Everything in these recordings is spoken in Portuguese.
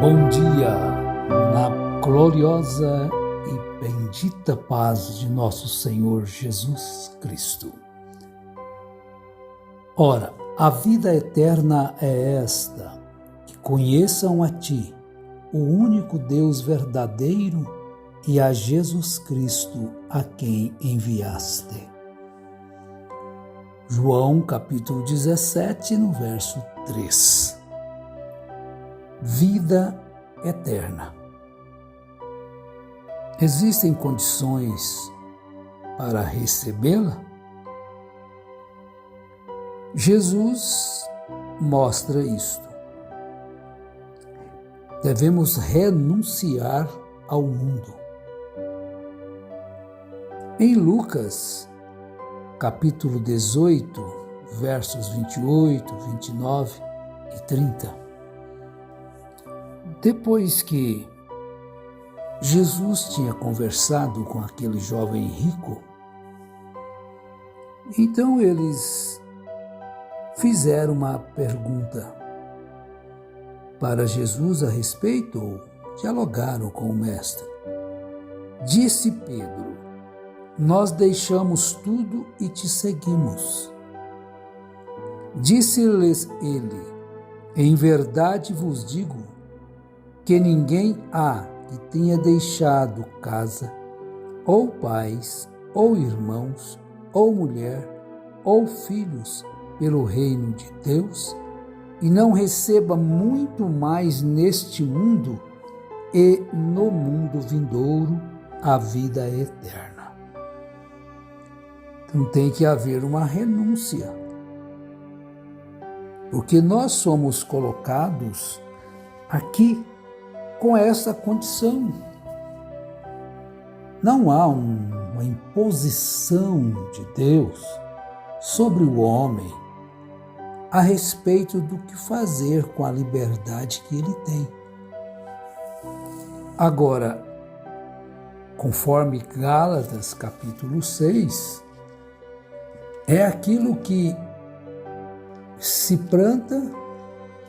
Bom dia, na gloriosa e bendita paz de nosso Senhor Jesus Cristo. Ora, a vida eterna é esta, que conheçam a Ti, o único Deus verdadeiro, e a Jesus Cristo, a quem enviaste. João capítulo 17, no verso 3. Vida eterna. Existem condições para recebê-la? Jesus mostra isto. Devemos renunciar ao mundo. Em Lucas, capítulo 18, versos 28, 29 e 30, depois que Jesus tinha conversado com aquele jovem rico, então eles fizeram uma pergunta para Jesus a respeito, ou dialogaram com o mestre. Disse Pedro: nós deixamos tudo e te seguimos. Disse-lhes ele: em verdade vos digo que ninguém há que tenha deixado casa, ou pais, ou irmãos, ou mulher, ou filhos, pelo reino de Deus, e não receba muito mais neste mundo e no mundo vindouro a vida eterna. Então tem que haver uma renúncia, porque nós somos colocados aqui com essa condição. Não há uma imposição de Deus sobre o homem a respeito do que fazer com a liberdade que ele tem. Agora, conforme Gálatas capítulo 6, é aquilo que se planta,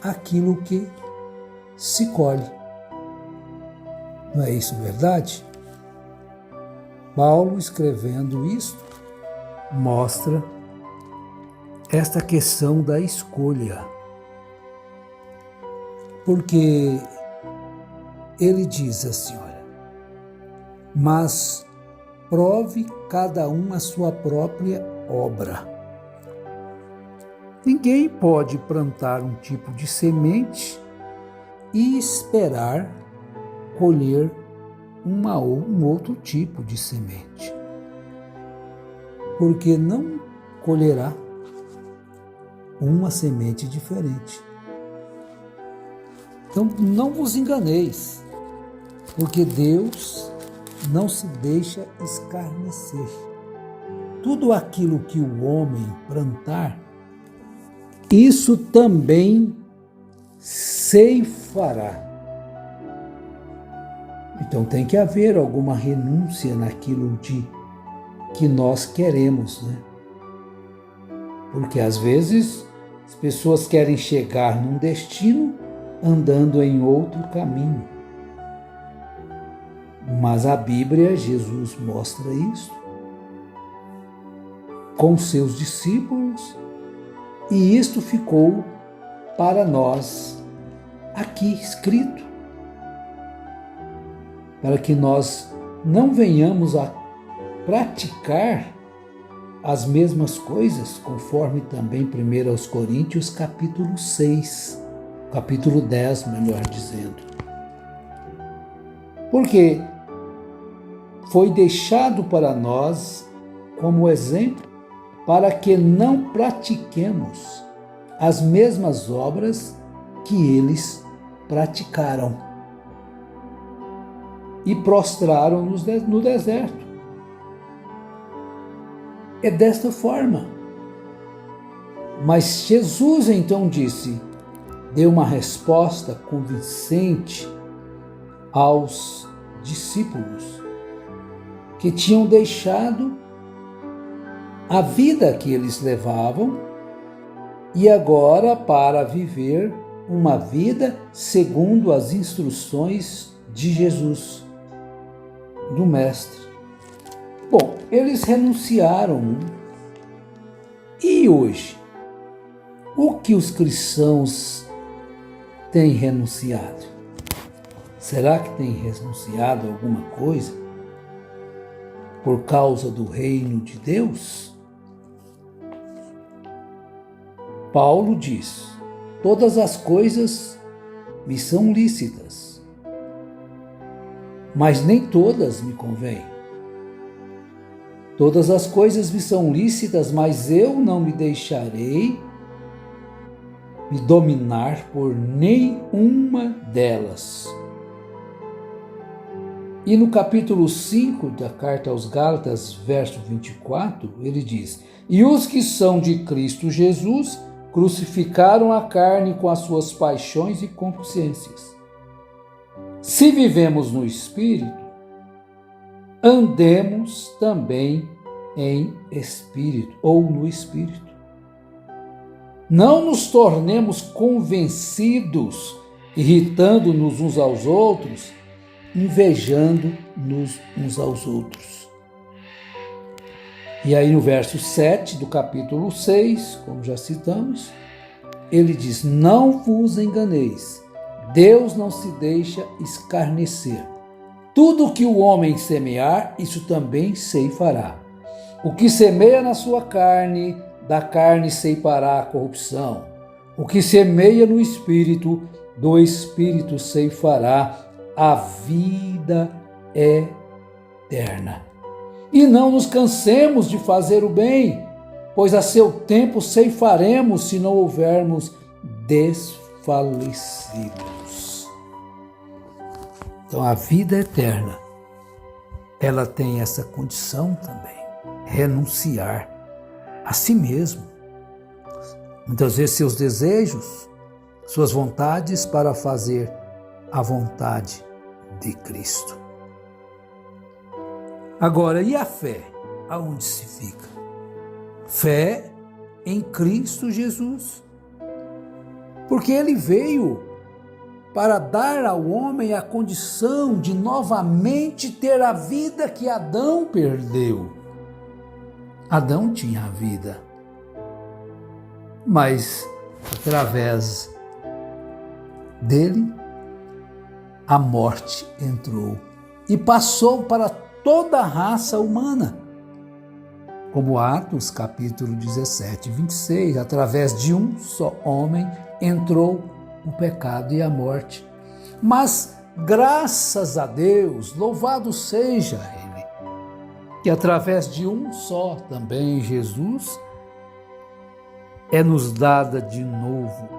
aquilo que se colhe. Não é isso verdade? Paulo, escrevendo isto, mostra esta questão da escolha. Porque ele diz assim, olha, mas prove cada um a sua própria obra. Ninguém pode plantar um tipo de semente e esperar colher um outro tipo de semente, porque não colherá uma semente diferente. Então não vos enganeis, porque Deus não se deixa escarnecer. Tudo aquilo que o homem plantar, isso também ceifará. Então tem que haver alguma renúncia naquilo que nós queremos, né? Porque às vezes as pessoas querem chegar num destino andando em outro caminho. Mas a Bíblia, Jesus mostra isso com seus discípulos, e isto ficou para nós aqui escrito, para que nós não venhamos a praticar as mesmas coisas, conforme também 1 Coríntios capítulo 6, capítulo 10, melhor dizendo. Porque foi deixado para nós como exemplo para que não pratiquemos as mesmas obras que eles praticaram e prostraram-nos no deserto. É desta forma. Mas Jesus então deu uma resposta convincente aos discípulos que tinham deixado a vida que eles levavam e agora para viver uma vida segundo as instruções de Jesus, do Mestre. Bom, eles renunciaram. E hoje? O que os cristãos têm renunciado? Será que têm renunciado a alguma coisa por causa do reino de Deus? Paulo diz: todas as coisas me são lícitas, mas nem todas me convêm. Todas as coisas me são lícitas, mas eu não me deixarei me dominar por nenhuma delas. E no capítulo 5 da carta aos Gálatas, verso 24, ele diz: e os que são de Cristo Jesus crucificaram a carne com as suas paixões e concupiscências. Se vivemos no Espírito, andemos também em Espírito, ou no Espírito. Não nos tornemos convencidos, irritando-nos uns aos outros, invejando-nos uns aos outros. E aí no verso 7 do capítulo 6, como já citamos, ele diz: não vos enganeis, Deus não se deixa escarnecer. Tudo o que o homem semear, isso também ceifará. O que semeia na sua carne, da carne ceifará a corrupção. O que semeia no Espírito, do Espírito ceifará a vida eterna. E não nos cansemos de fazer o bem, pois a seu tempo ceifaremos se não houvermos desfalecidos. Então a vida eterna, ela tem essa condição também, renunciar a si mesmo. Muitas vezes seus desejos, suas vontades para fazer a vontade de Cristo. Agora, e a fé? Aonde se fica? Fé em Cristo Jesus. Porque ele veio para dar ao homem a condição de novamente ter a vida que Adão perdeu. Adão tinha a vida, mas através dele a morte entrou e passou para toda a raça humana. Como Atos capítulo 17, 26, através de um só homem entrou o pecado e a morte. Mas graças a Deus, louvado seja Ele, que através de um só também, Jesus, é-nos dada de novo,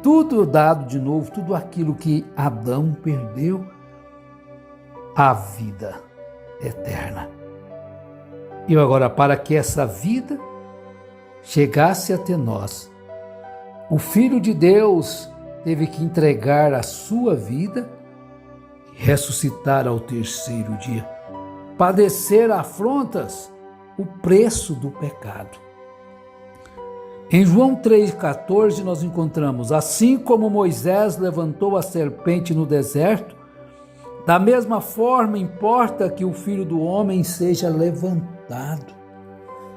tudo dado de novo, tudo aquilo que Adão perdeu, a vida eterna. E agora, para que essa vida chegasse até nós, o Filho de Deus teve que entregar a sua vida e ressuscitar ao terceiro dia, padecer afrontas, o preço do pecado. Em João 3,14 nós encontramos: assim como Moisés levantou a serpente no deserto, da mesma forma importa que o Filho do Homem seja levantado,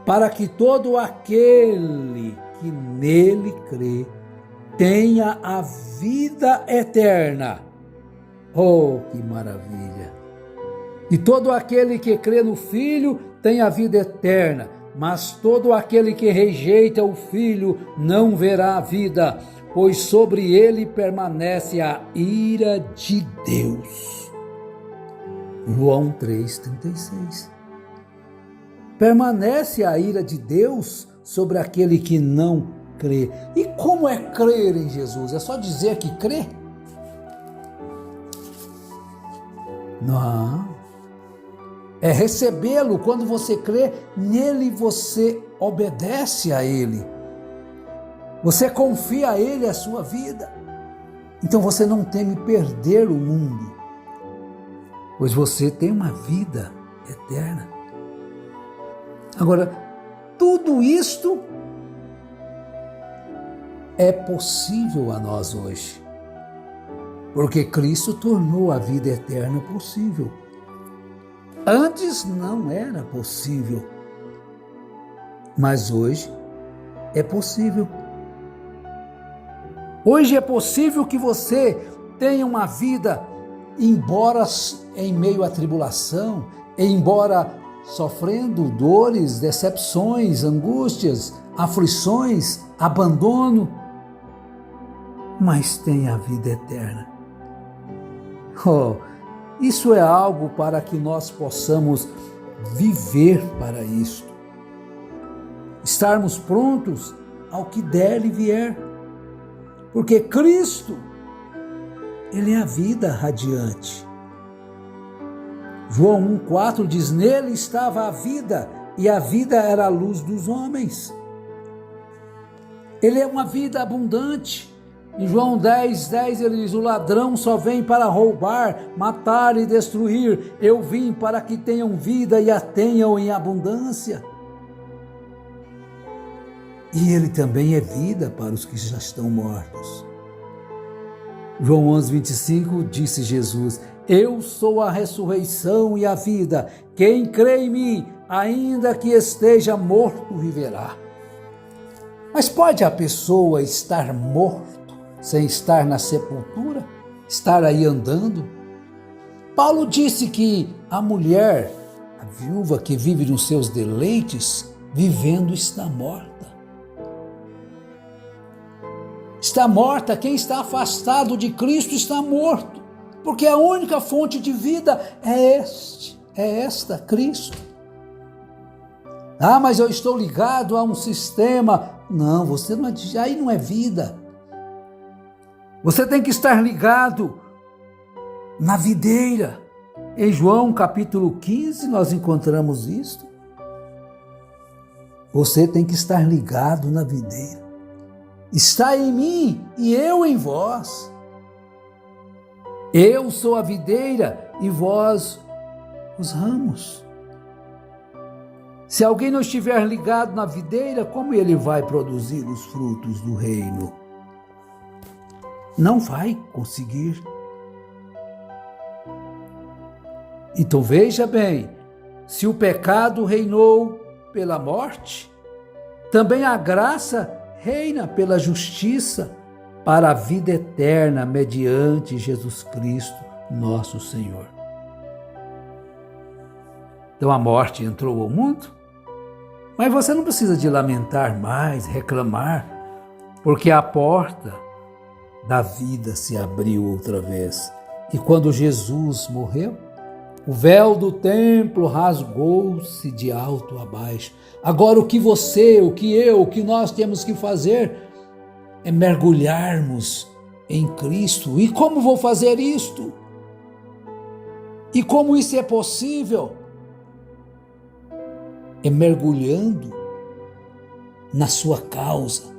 para que todo aquele que nele crê tenha a vida eterna. Oh, que maravilha! E todo aquele que crê no Filho tem a vida eterna, mas todo aquele que rejeita o Filho não verá a vida, pois sobre ele permanece a ira de Deus. João 3,36. Permanece a ira de Deus sobre aquele que não crê. E como é crer em Jesus? É só dizer que crê? Não. É recebê-lo. Quando você crê nele, você obedece a ele. Você confia a ele a sua vida. Então você não teme perder o mundo, pois você tem uma vida eterna. Agora, tudo isto é possível a nós hoje. porque Cristo tornou a vida eterna possível. Antes não era possível, mas hoje é possível. Hoje é possível que você tenha uma vida, embora em meio à tribulação, embora sofrendo dores, decepções, angústias, aflições, abandono, mas tenha a vida eterna. Isso é algo para que nós possamos viver para isto. Estarmos prontos ao que der e vier. Porque Cristo, Ele é a vida radiante. João 1,4 diz, nele estava a vida, e a vida era a luz dos homens. Ele é uma vida abundante. Em João 10,10 ele diz, o ladrão só vem para roubar, matar e destruir. Eu vim para que tenham vida e a tenham em abundância. E ele também é vida para os que já estão mortos. João 11,25 disse Jesus, eu sou a ressurreição e a vida. Quem crê em mim, ainda que esteja morto, viverá. Mas pode a pessoa estar morto sem estar na sepultura? Estar aí andando? Paulo disse que a mulher, a viúva que vive nos seus deleites, vivendo está morta. Está morta, quem está afastado de Cristo está morto, porque a única fonte de vida é esta, Cristo. Ah, mas eu estou ligado a um sistema. Não, você não é, aí não é vida. Você tem que estar ligado na videira. Em João capítulo 15 nós encontramos isto. Você tem que estar ligado na videira. Está em mim e eu em vós. Eu sou a videira e vós os ramos. Se alguém não estiver ligado na videira, como ele vai produzir os frutos do reino? Não vai conseguir. Então veja bem, se o pecado reinou pela morte, também a graça reina pela justiça para a vida eterna mediante Jesus Cristo, nosso Senhor. Então a morte entrou ao mundo, mas você não precisa de lamentar mais, reclamar, porque a porta da vida se abriu outra vez. E quando Jesus morreu, o véu do templo rasgou-se de alto a baixo. Agora o que você, o que eu, o que nós temos que fazer é mergulharmos em Cristo. E como vou fazer isto? E como isso é possível? É mergulhando na sua causa.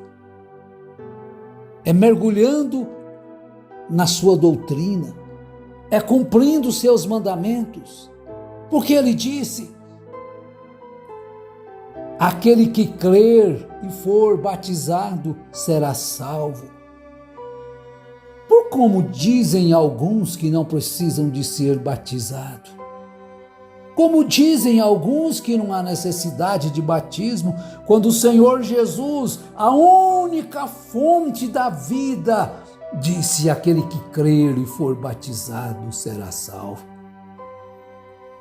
É mergulhando na sua doutrina. É cumprindo os seus mandamentos. Porque ele disse, aquele que crer e for batizado será salvo. Por como dizem alguns que não precisam de ser batizados? Como dizem alguns que não há necessidade de batismo, quando o Senhor Jesus, a única fonte da vida, disse, aquele que crer e for batizado será salvo.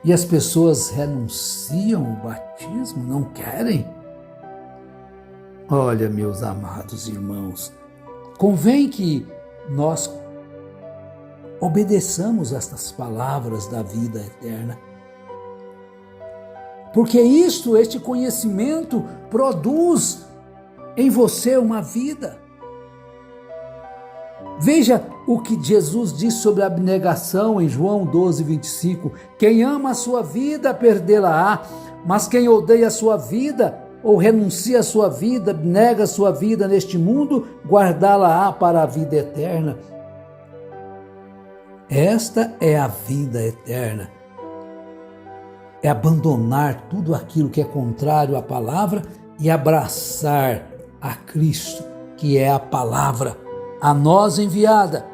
E as pessoas renunciam ao batismo, não querem? Olha, meus amados irmãos, convém que nós obedeçamos estas palavras da vida eterna. Porque este conhecimento produz em você uma vida. Veja o que Jesus diz sobre a abnegação em João 12:25. Quem ama a sua vida, perdê-la-á, mas quem odeia a sua vida, ou renuncia a sua vida, nega a sua vida neste mundo, guardá-la-á para a vida eterna. Esta é a vida eterna. É abandonar tudo aquilo que é contrário à palavra e abraçar a Cristo, que é a palavra, a nós enviada.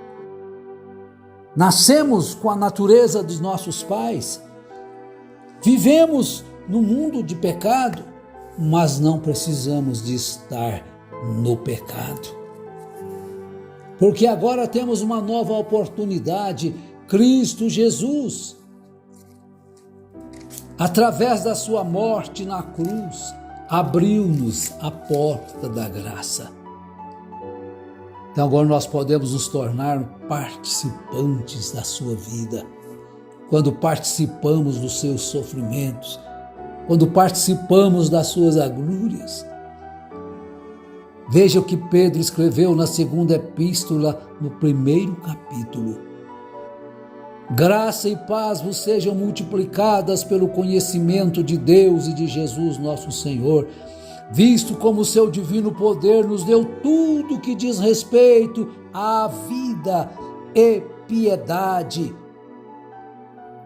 nascemos com a natureza dos nossos pais, vivemos no mundo de pecado, mas não precisamos de estar no pecado. Porque agora temos uma nova oportunidade, Cristo Jesus. Através da sua morte na cruz, abriu-nos a porta da graça. Então agora nós podemos nos tornar participantes da sua vida. Quando participamos dos seus sofrimentos, quando participamos das suas agruras. Veja o que Pedro escreveu na segunda epístola, no primeiro capítulo. Graça e paz vos sejam multiplicadas pelo conhecimento de Deus e de Jesus nosso Senhor, visto como o seu divino poder nos deu tudo que diz respeito à vida e piedade,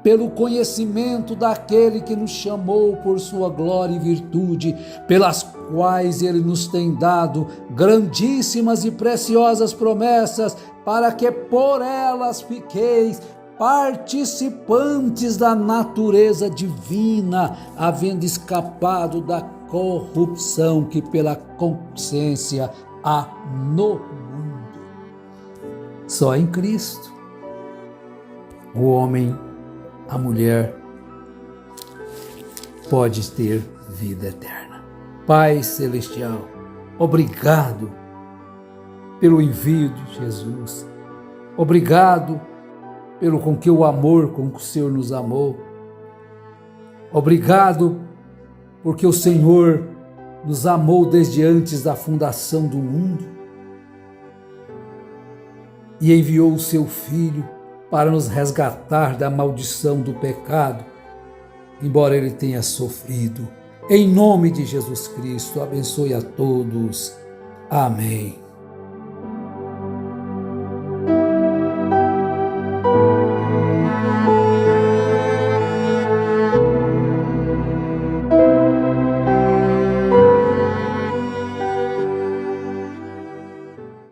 pelo conhecimento daquele que nos chamou por sua glória e virtude, pelas quais ele nos tem dado grandíssimas e preciosas promessas, para que por elas fiqueis participantes da natureza divina, havendo escapado da corrupção que pela consciência há no mundo. Só em Cristo o homem, a mulher, pode ter vida eterna. Pai Celestial, obrigado pelo envio de Jesus. Obrigado pelo com que o amor com que o Senhor nos amou. Obrigado porque o Senhor nos amou desde antes da fundação do mundo e enviou o seu Filho para nos resgatar da maldição do pecado, embora ele tenha sofrido. Em nome de Jesus Cristo, abençoe a todos. Amém.